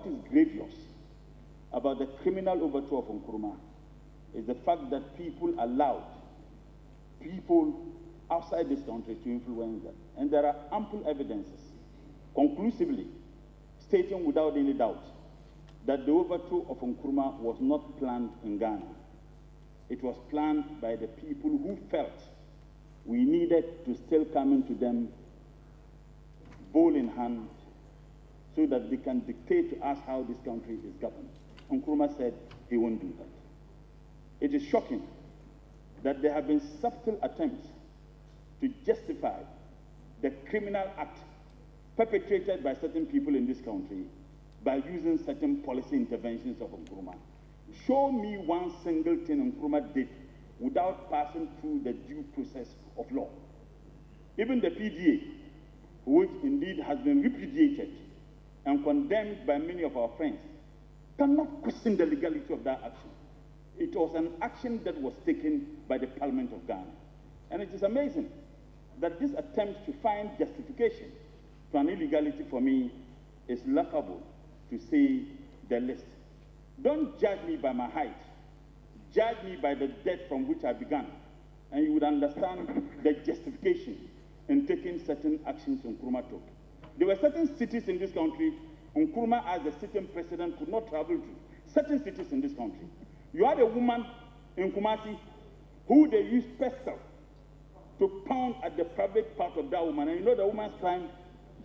is grievous about the criminal overthrow of Nkrumah is the fact that people allowed people outside this country to influence them. And there are ample evidences, conclusively, stating without any doubt that the overthrow of Nkrumah was not planned in Ghana. It was planned by the people who felt we needed to still come into them bowl in hand so that they can dictate to us how this country is governed. Nkrumah said he won't do that. It is shocking that there have been subtle attempts to justify the criminal act perpetrated by certain people in this country by using certain policy interventions of Nkrumah. Show me one single thing Nkrumah did without passing through the due process of law. Even the PDA, which indeed has been repudiated and condemned by many of our friends, cannot question the legality of that action. It was an action that was taken by the Parliament of Ghana. And it is amazing that this attempt to find justification to an illegality for me is laughable, to say the least. Don't judge me by my height. Judge me by the depth from which I began, and you would understand the justification in taking certain actions Nkrumah took. There were certain cities in this country Nkrumah, as the sitting president, could not travel to. Certain cities in this country. You had a woman in Kumasi who they used pestle to pound at the private part of that woman. And you know the woman's crime,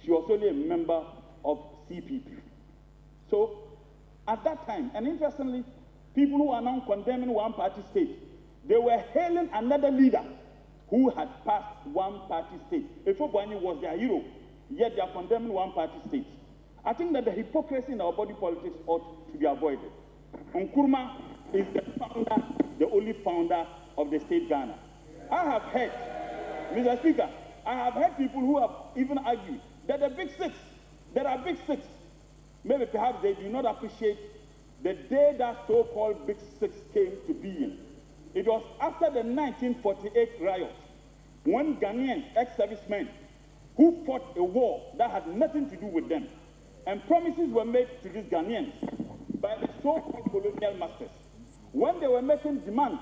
she was only a member of CPP. So, at that time, and interestingly, people who are now condemning one-party state, they were hailing another leader who had passed one-party state. Efobwani was their hero, yet they are condemning one-party state. I think that the hypocrisy in our body politics ought to be avoided. Nkrumah is the founder, the only founder of the state Ghana. I have heard, Mr. Speaker, I have heard people who have even argued that the big six, there are big six. Maybe perhaps they do not appreciate the day that so-called big six came to being. It was after the 1948 riot, when Ghanaians, ex-servicemen, who fought a war that had nothing to do with them, and promises were made to these Ghanaians by the so-called colonial masters. When they were making demands,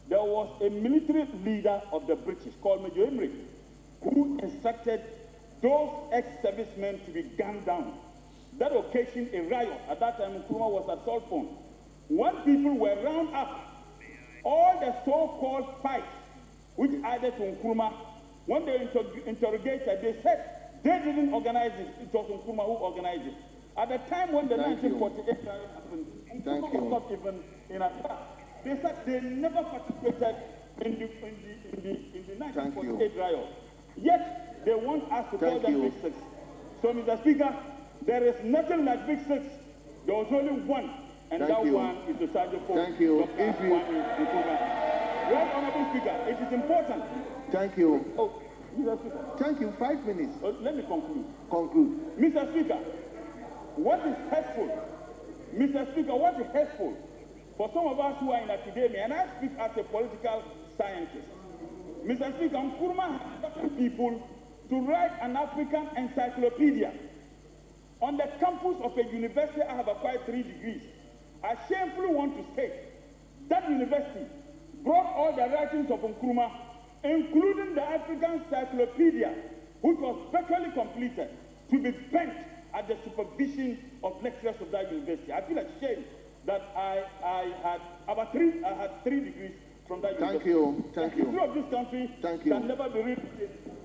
there was a military leader of the British called Major Emery, who instructed those ex-servicemen to be gunned down. That occasioned a riot. At that time, Nkrumah was at Salt Phone. When people were round up, all the so-called fights, which added to Nkrumah, when they interrogated, they said they didn't organize it. It was Nkrumah who organized it. At the time when the 1948 riot happened, Nkrumah was not even in Accra. They said they never participated in the 1948 riot. Yet, they want us to call them Big Six. So, Mr. Speaker, there is nothing like Big Six. There was only one, and that one is the Sergeant Pope. Thank you. Dr. Kwame Nkrumah. Right, Honorable Speaker, it is important. Thank you. Oh, Mr. Speaker. Thank you. 5 minutes. Let me conclude. Conclude. Mr. Speaker, what is hurtful? Mr. Speaker, what is hurtful for some of us who are in academia, and I speak as a political scientist. Mr. Speaker, Nkrumah has gotten people to write an African encyclopedia. On the campus of a university, I have acquired 3 degrees. I shamefully want to state that university brought all the writings of Nkrumah, including the African encyclopedia, which was virtually completed, to be bent at the supervision of lecturers of that university. I feel ashamed that I had 3 degrees from that university. Thank you. The history of this country can never be written.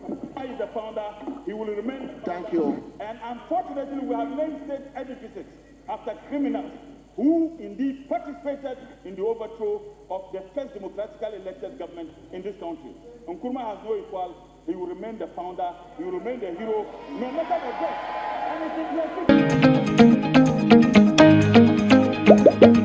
Nkrumah is the founder. He will remain the founder. Thank you. And unfortunately, we have named state edifices after criminals who indeed participated in the overthrow of the first democratically elected government in this country. Nkrumah has no equal. He will remain the founder. He will remain the hero, no matter the cost. And it is